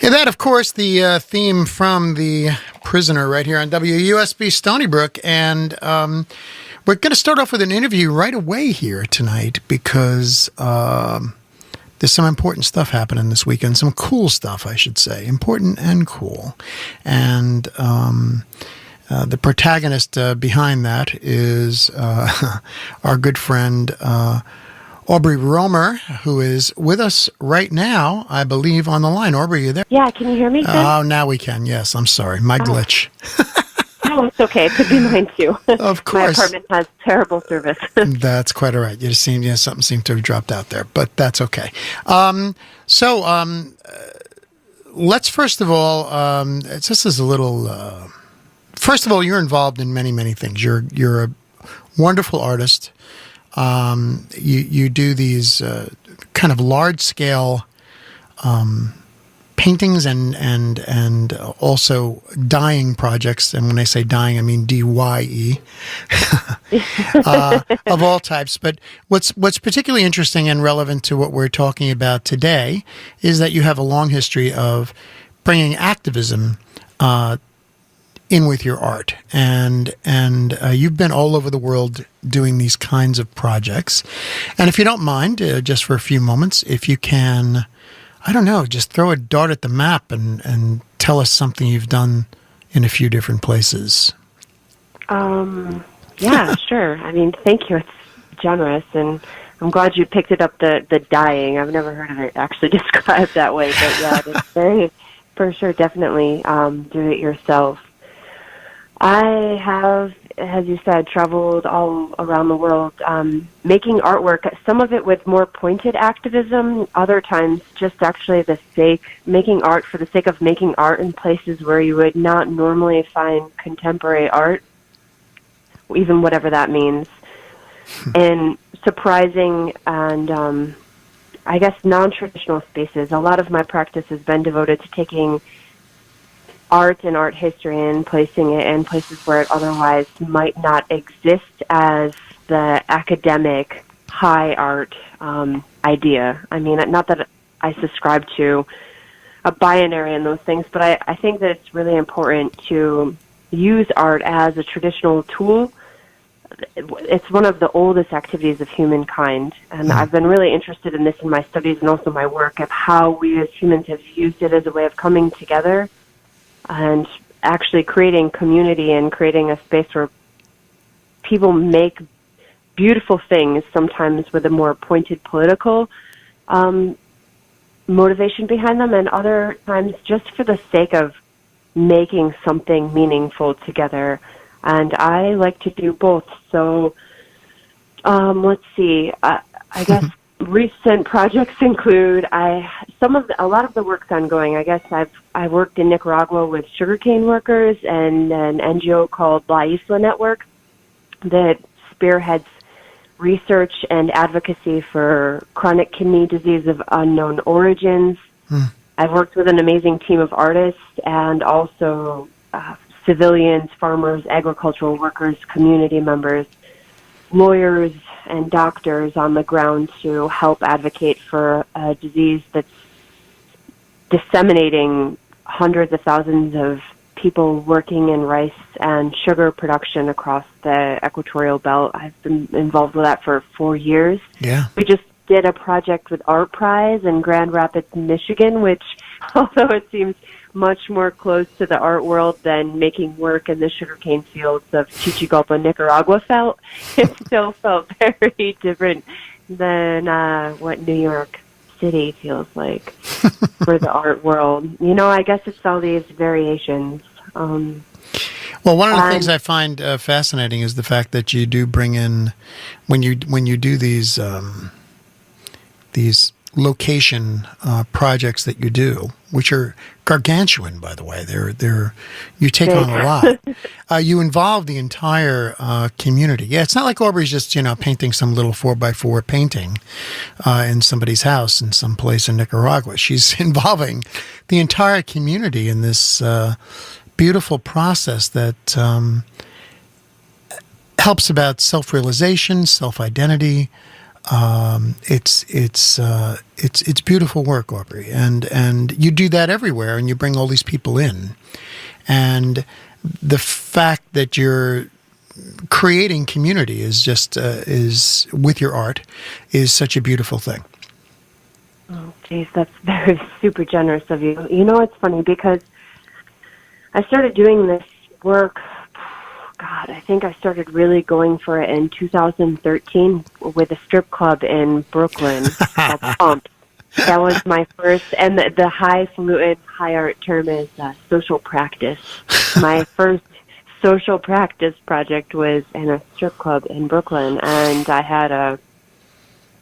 And that, of course, the theme from The Prisoner right here on WUSB Stony Brook. And we're going to start off with an interview right away here tonight because there's some important stuff happening this weekend, some cool stuff, I should say, important and cool. And the protagonist behind that is our good friend Aubrey Roemer, who is with us right now, I believe, on the line. Aubrey, are you there? Yeah, can you hear me? Oh, now we can. Yes, I'm sorry. My glitch. Oh, it's okay. It could be mine too. Of course. My apartment has terrible service. That's quite all right. Something seemed to have dropped out there, but that's okay. Let's first of all, this is a little. First of all, you're involved in many, many things. You're a wonderful artist. You do these kind of large scale paintings and also dyeing projects. And when I say dyeing, I mean DYE of all types. But what's particularly interesting and relevant to what we're talking about today is that you have a long history of bringing activism in with your art, and you've been all over the world doing these kinds of projects. And if you don't mind, just for a few moments, if you can, I don't know, just throw a dart at the map and tell us something you've done in a few different places. Yeah, sure. I mean, thank you. It's generous, and I'm glad you picked it up, the dyeing. I've never heard of it actually described that way, but yeah, it's very, for sure, definitely do it yourself. I have, as you said, traveled all around the world making artwork, some of it with more pointed activism, other times just actually making art for the sake of making art in places where you would not normally find contemporary art, even whatever that means, and surprising and I guess non-traditional spaces. A lot of my practice has been devoted to taking art and art history and placing it in places where it otherwise might not exist as the academic high art idea. I mean, not that I subscribe to a binary in those things, but I think that it's really important to use art as a traditional tool. It's one of the oldest activities of humankind, and I've been really interested in this in my studies and also my work of how we as humans have used it as a way of coming together and actually creating community and creating a space where people make beautiful things, sometimes with a more pointed political motivation behind them, and other times just for the sake of making something meaningful together. And I like to do both. So let's see. I guess recent projects include a lot of the work's ongoing. I guess I worked in Nicaragua with sugarcane workers and an NGO called La Isla Network that spearheads research and advocacy for chronic kidney disease of unknown origins. I've worked with an amazing team of artists and also civilians, farmers, agricultural workers, community members, lawyers, and doctors on the ground to help advocate for a disease that's disseminating hundreds of thousands of people working in rice and sugar production across the equatorial belt. I've been involved with that for 4 years. Yeah. We just did a project with Art Prize in Grand Rapids, Michigan, which, although it seems much more close to the art world than making work in the sugarcane fields of Chichigalpa, Nicaragua it still felt very different than what New York City feels like for the art world. You know, I guess it's all these variations. Well, one of the things I find fascinating is the fact that you do bring in, when you do these location projects that you do, which are gargantuan, by the way. You take on a lot. You involve the entire community. Yeah, it's not like Aubrey's just painting some little 4x4 painting in somebody's house in some place in Nicaragua. She's involving the entire community in this beautiful process that helps about self-realization, self-identity, It's beautiful work, Aubrey, and you do that everywhere, and you bring all these people in, and the fact that you're creating community is just is with your art is such a beautiful thing. Oh, geez, that's very super generous of you. You know, it's funny because I started doing this work. God, I think I started really going for it in 2013 with a strip club in Brooklyn called Pump. That was my first, and the highfalutin, high art term is social practice. My first social practice project was in a strip club in Brooklyn, and I had a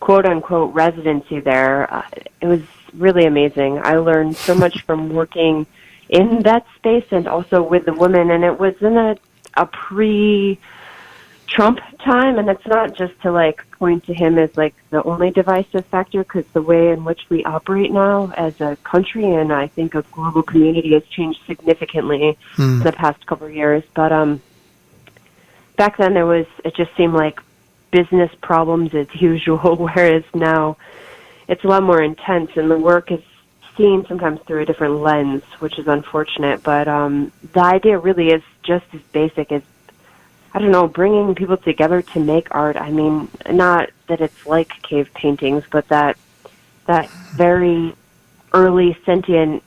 quote-unquote residency there. It was really amazing. I learned so much from working in that space and also with the women, and it was in a pre-Trump time, and it's not just to like point to him as like the only divisive factor, because the way in which we operate now as a country and I think a global community has changed significantly in the past couple of years. But back then it just seemed like business problems as usual, whereas now it's a lot more intense, and the work is seen sometimes through a different lens, which is unfortunate. But the idea really is just as basic as, I don't know, bringing people together to make art. I mean, not that it's like cave paintings, but that very early sentient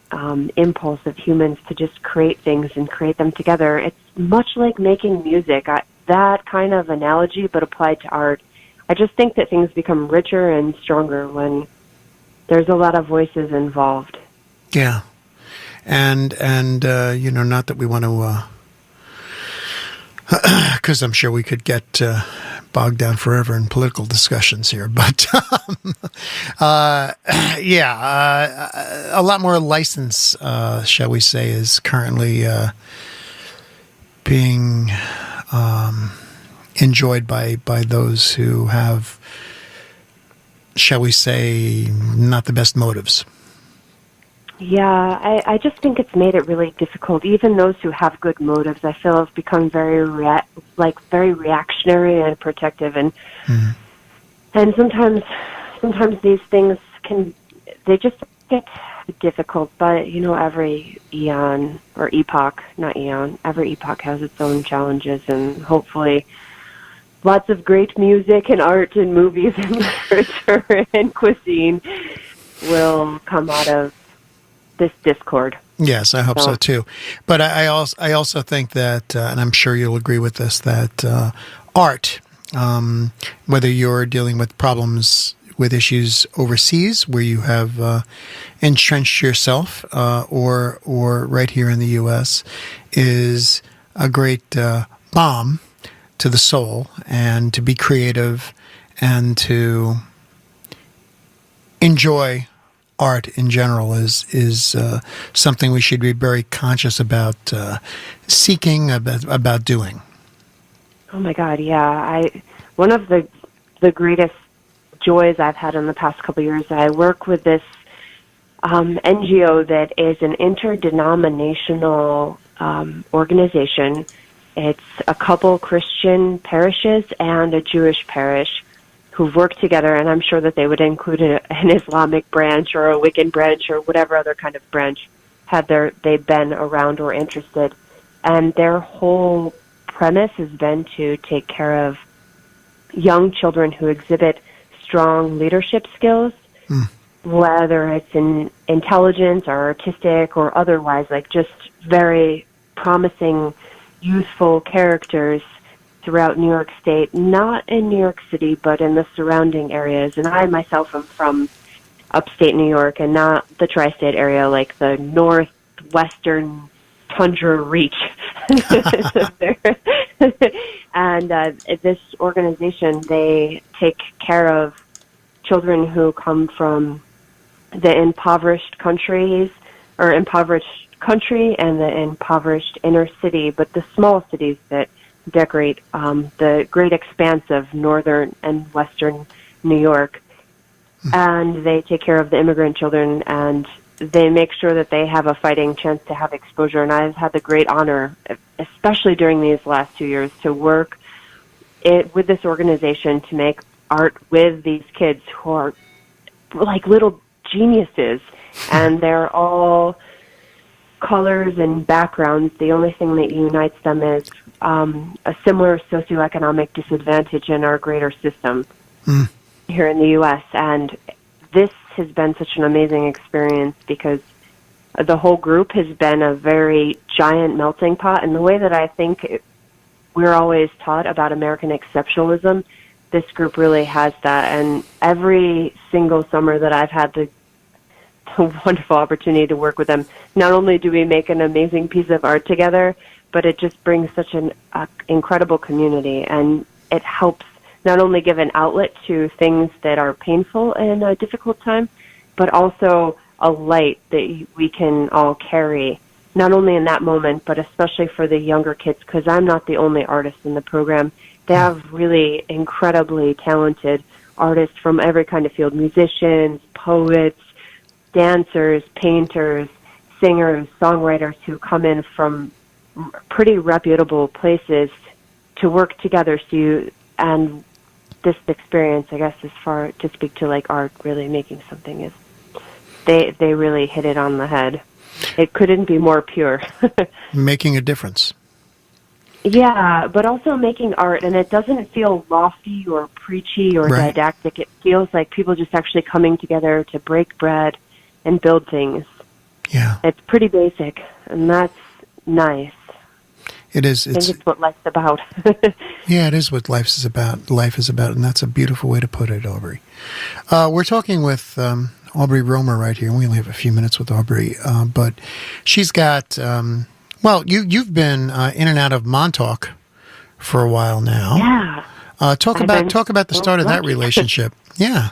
impulse of humans to just create things and create them together. It's much like making music. That kind of analogy, but applied to art. I just think that things become richer and stronger when there's a lot of voices involved. Yeah, and you know, not that we want to, because I'm sure we could get bogged down forever in political discussions here, but a lot more license, shall we say, is currently being enjoyed by those who have, shall we say, not the best motives. Yeah, I just think it's made it really difficult. Even those who have good motives, I feel, have become very reactionary and protective, and sometimes these things they just get difficult. But you know, every eon or epoch, not eon, every epoch has its own challenges, and hopefully lots of great music and art and movies and literature and cuisine will come out of this discord. Yes, I hope so too. But I also think that, and I'm sure you'll agree with this, that art, whether you're dealing with problems with issues overseas where you have entrenched yourself, or right here in the U.S., is a great balm to the soul, and to be creative and to enjoy art in general is something we should be very conscious about seeking, about doing. Oh my God, yeah. One of the greatest joys I've had in the past couple of years, I work with this NGO that is an interdenominational organization. It's a couple Christian parishes and a Jewish parish who've worked together, and I'm sure that they would include an Islamic branch or a Wiccan branch or whatever other kind of branch had they been around or interested. And their whole premise has been to take care of young children who exhibit strong leadership skills, whether it's in intelligence or artistic or otherwise, like just very promising, youthful characters throughout New York State, not in New York City, but in the surrounding areas. And I myself am from upstate New York and not the tri-state area, like the northwestern tundra reach. And this organization, they take care of children who come from the impoverished countries, or impoverished country and the impoverished inner city, but the small cities that decorate the great expanse of northern and western New York. And they take care of the immigrant children, and they make sure that they have a fighting chance to have exposure. And I've had the great honor, especially during these last 2 years, to work with this organization to make art with these kids who are like little geniuses, and they're all colors and backgrounds. The only thing that unites them is a similar socioeconomic disadvantage in our greater system here in the U.S. And this has been such an amazing experience because the whole group has been a very giant melting pot. And the way that I think we're always taught about American exceptionalism, this group really has that. And every single summer that I've had the wonderful opportunity to work with them, not only do we make an amazing piece of art together, but it just brings such an incredible community, and it helps not only give an outlet to things that are painful in a difficult time, but also a light that we can all carry, not only in that moment, but especially for the younger kids, because I'm not the only artist in the program. They have really incredibly talented artists from every kind of field, musicians, poets, dancers, painters, singers, songwriters who come in from pretty reputable places to work together. And this experience, I guess, as far to speak to like art really making something, is they really hit it on the head. It couldn't be more pure. Making a difference. Yeah, but also making art, and it doesn't feel lofty or preachy or didactic. It feels like people just actually coming together to break bread and build things. Yeah. It's pretty basic, and that's nice. It is. I think it's what life's about. Yeah, it is what life is about. Life is about, and that's a beautiful way to put it, Aubrey. We're talking with Aubrey Roemer right here. We only have a few minutes with Aubrey, but she's got. Well, you've been in and out of Montauk for a while now. Yeah. Talk about the start of that relationship. Yeah.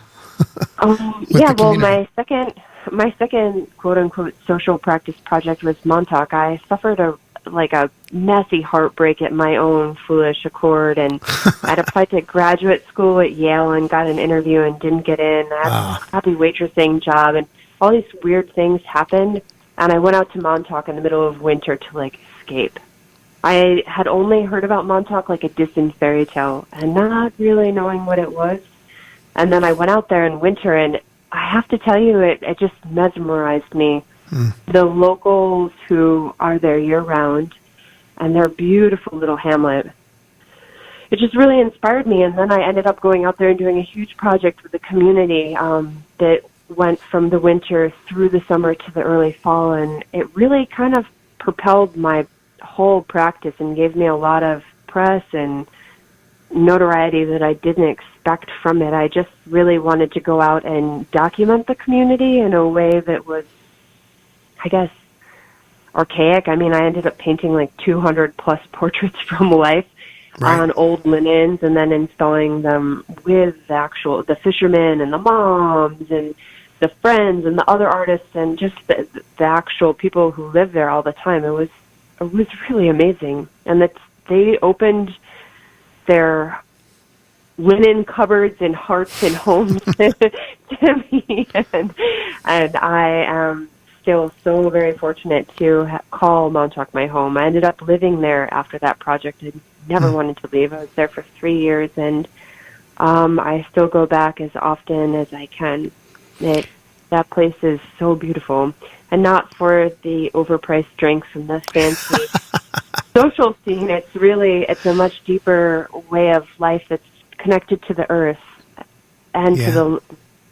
Yeah. Well, my second quote unquote social practice project was Montauk. I suffered a messy heartbreak at my own foolish accord, and I'd applied to graduate school at Yale and got an interview and didn't get in. I had a crappy waitressing job, and all these weird things happened, and I went out to Montauk in the middle of winter to escape. I had only heard about Montauk like a distant fairy tale and not really knowing what it was. And then I went out there in winter, and I have to tell you, it just mesmerized me. The locals who are there year-round, and their beautiful little hamlet. It just really inspired me, and then I ended up going out there and doing a huge project with the community that went from the winter through the summer to the early fall, and it really kind of propelled my whole practice and gave me a lot of press and notoriety that I didn't expect from it. I just really wanted to go out and document the community in a way that was, I guess, archaic. I mean, I ended up painting 200 plus portraits from life on old linens, and then installing them with the fishermen and the moms and the friends and the other artists and just the actual people who live there all the time. It was really amazing. And they opened their linen cupboards and hearts and homes to me, and I am still so very fortunate to call Montauk my home. I ended up living there after that project and never wanted to leave. I was there for 3 years, and I still go back as often as I can. That place is so beautiful, and not for the overpriced drinks and the fancy social scene. It's a much deeper way of life that's connected to the earth and to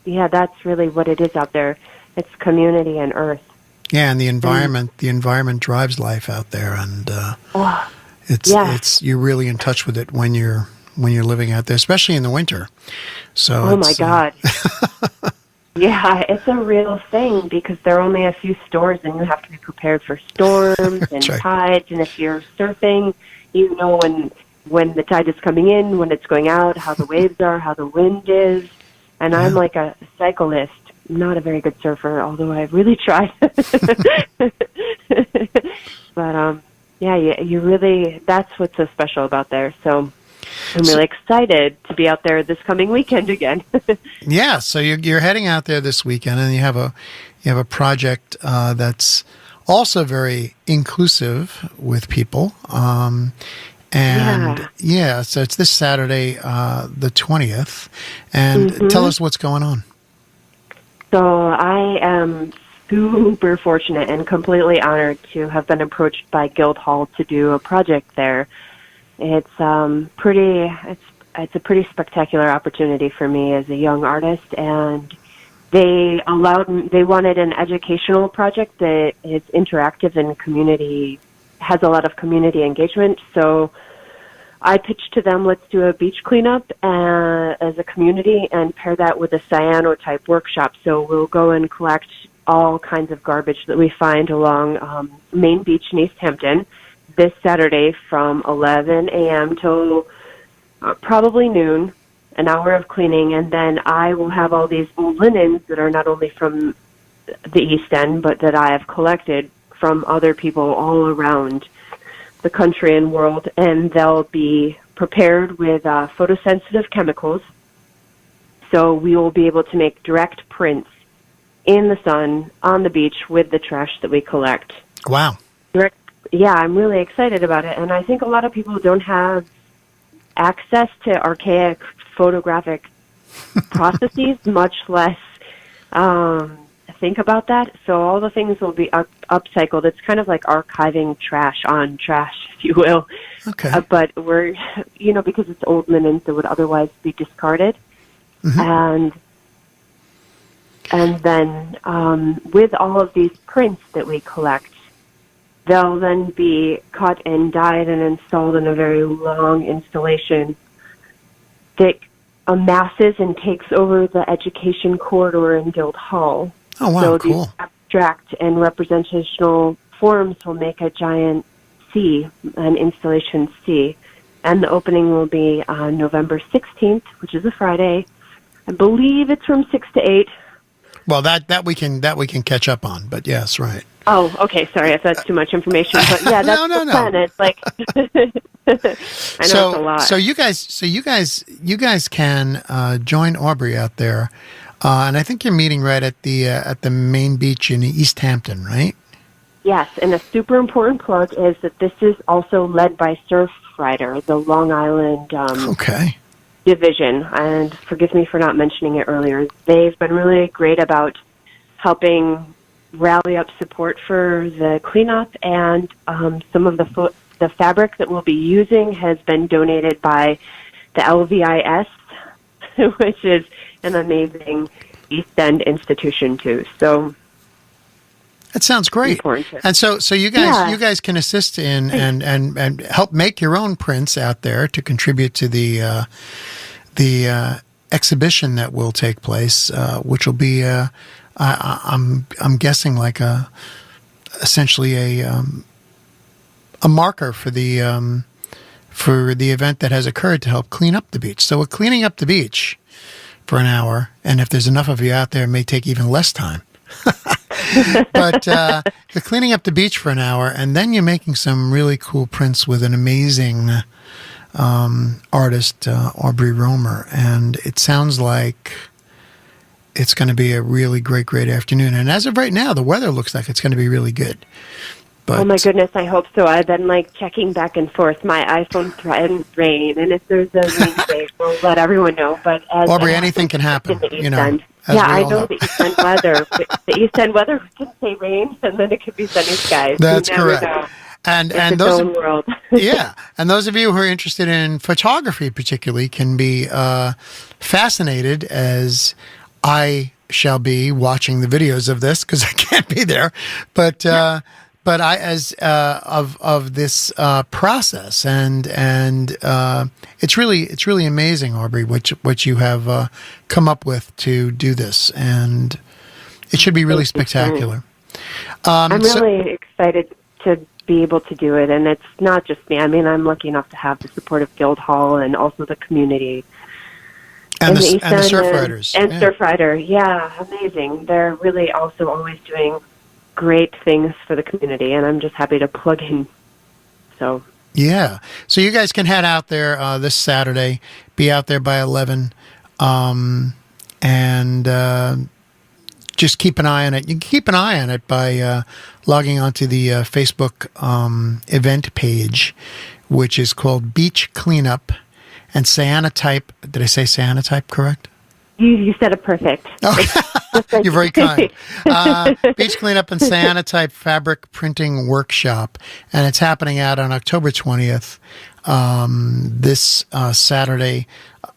that's really what it is out there. It's community and earth. Yeah, and the environment drives life out there, and it's you're really in touch with it when you're living out there, especially in the winter. So oh my God. Yeah, it's a real thing because there are only a few stores, and you have to be prepared for storms and tides. And if you're surfing, you know when the tide is coming in, when it's going out, how the waves are, how the wind is. And I'm like a cyclist, not a very good surfer, although I really tried. But you really, that's what's so special about there. So I'm really excited to be out there this coming weekend again. Yeah, so you're heading out there this weekend, and you have a project that's also very inclusive with people, And so it's this Saturday, the 20th. And tell us what's going on. So I am super fortunate and completely honored to have been approached by Guildhall to do a project there. It's a pretty spectacular opportunity for me as a young artist, and they wanted an educational project that is interactive and has a lot of community engagement. So I pitched to them, let's do a beach cleanup as a community and pair that with a cyano-type workshop. So we'll go and collect all kinds of garbage that we find along Main Beach in East Hampton this Saturday from 11 a.m. till probably noon, an hour of cleaning, and then I will have all these old linens that are not only from the East End, but that I have collected from other people all around the country and world, and they'll be prepared with photosensitive chemicals, so we will be able to make direct prints in the sun on the beach with the trash that we collect. Wow. Yeah, I'm really excited about it, and I think a lot of people don't have access to archaic photographic processes, much less think about that. So all the things will be upcycled. It's kind of like archiving trash on trash, if you will. Okay. But we're, because it's old linens that would otherwise be discarded. And then with all of these prints that we collect, they'll then be cut and dyed and installed in a very long installation that amasses and takes over the education corridor in Guildhall. Oh, wow, so cool. These abstract and representational forms will make a giant C, an installation C. And the opening will be on November 16th, which is a Friday. I believe it's from 6 to 8. Well, that we can catch up on, but yes, right. Oh, okay. Sorry if that's too much information, but yeah, that's the plan. It's like I know it's a lot. So you guys can join Aubrey out there, and I think you're meeting right at the main beach in East Hampton, right? Yes, and a super important plug is that this is also led by Surfrider, the Long Island division. And forgive me for not mentioning it earlier. They've been really great about helping rally up support for the cleanup, and some of the fabric that we'll be using has been donated by the LVIS, which is an amazing East End institution too. So that sounds great. And so you guys can assist in and help make your own prints out there to contribute to the exhibition that will take place, which will be I'm guessing like essentially a marker for the event that has occurred to help clean up the beach. So we're cleaning up the beach for an hour, and if there's enough of you out there, it may take even less time. But you're cleaning up the beach for an hour, and then you're making some really cool prints with an amazing artist, Aubrey Roemer, and it sounds like it's going to be a really great afternoon. And as of right now, the weather looks like it's going to be really good. But, oh my goodness, I hope so. I've been checking back and forth. My iPhone threatens rain, and if there's a rain day, we'll let everyone know. But Aubrey, anything can happen. I know the East End weather. The East End weather can say rain, and then it could be sunny skies. That's correct. Know. And those world. and those of you who are interested in photography, particularly, can be fascinated as I shall be watching the videos of this because I can't be there, but I as of this process and it's really amazing, Aubrey, what you have come up with to do this, and it should be really spectacular. I'm really excited to be able to do it, and it's not just me. I mean, I'm lucky enough to have the support of Guildhall and also the community. And the Surfriders. And Surfrider, amazing. They're really also always doing great things for the community, and I'm just happy to plug in. So you guys can head out there this Saturday, be out there by 11, and just keep an eye on it. You can keep an eye on it by logging onto the Facebook event page, which is called Beach Cleanup and Cyanotype. Did I say cyanotype correct? You said it perfect. Okay. You're very kind. Beach Cleanup and Cyanotype Fabric Printing Workshop. And it's happening out on October 20th, this Saturday,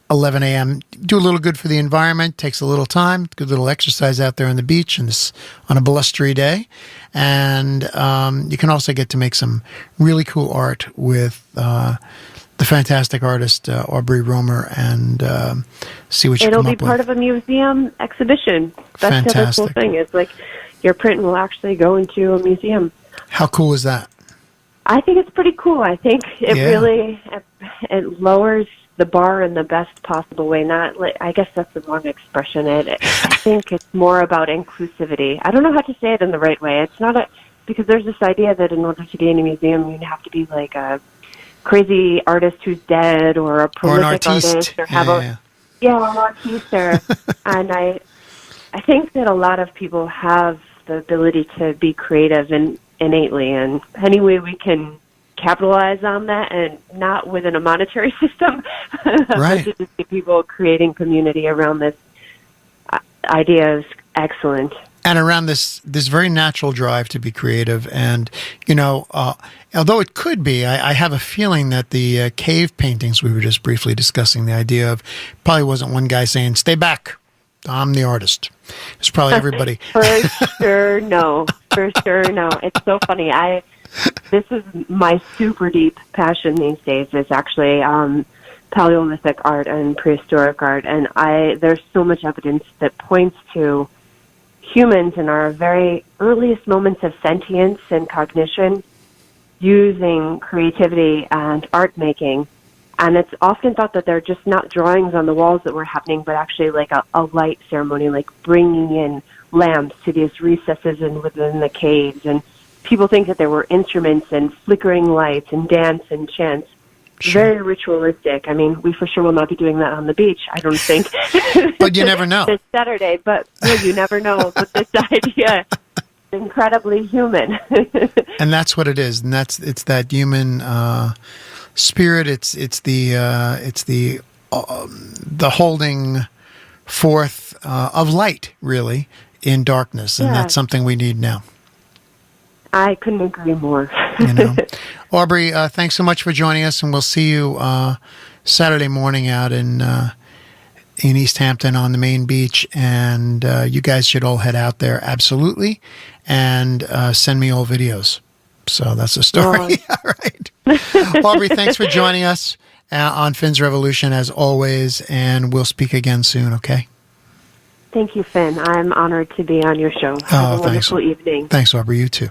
11 a.m. Do a little good for the environment. Takes a little time. Good little exercise out there on the beach on a blustery day. And you can also get to make some really cool art with the fantastic artist Aubrey Roemer and see what you come up with. It'll be part of a museum exhibition. That's the other cool thing. It's like your print will actually go into a museum. How cool is that? I think it's pretty cool. I think it really it lowers the bar in the best possible way. Not like, I guess that's the wrong expression. I think it's more about inclusivity. I don't know how to say it in the right way. It's not because there's this idea that in order to be in a museum, you have to be like a crazy artist who's dead or a prolific artist or have an artiste and I think that a lot of people have the ability to be creative and innately, and any way we can capitalize on that and not within a monetary system, right. but to just get people creating community around this idea is excellent. And around this very natural drive to be creative. And, although it could be, I have a feeling that the cave paintings we were just briefly discussing, the idea of probably wasn't one guy saying, stay back, I'm the artist. It's probably everybody. For sure, no. It's so funny. This is my super deep passion these days is actually Paleolithic art and prehistoric art. And there's so much evidence that points to humans in our very earliest moments of sentience and cognition using creativity and art making. And it's often thought that they're just not drawings on the walls that were happening, but actually like a light ceremony, like bringing in lamps to these recesses and within the caves. And people think that there were instruments and flickering lights and dance and chants. Sure. Very ritualistic. I mean, we for sure will not be doing that on the beach, I don't think. But you never know. This Saturday, but you never know. But this idea is incredibly human. And that's what it is. And it's that human spirit. It's the holding forth of light, really, in darkness, and that's something we need now. I couldn't agree more. Aubrey, thanks so much for joining us, and we'll see you Saturday morning out in East Hampton on the main beach, and you guys should all head out there, absolutely, and send me all videos. So that's the story. All right. Aubrey, thanks for joining us on Finn's Revolution, as always, and we'll speak again soon, okay? Thank you, Finn. I'm honored to be on your show. Have a wonderful evening. Thanks, Aubrey. You too.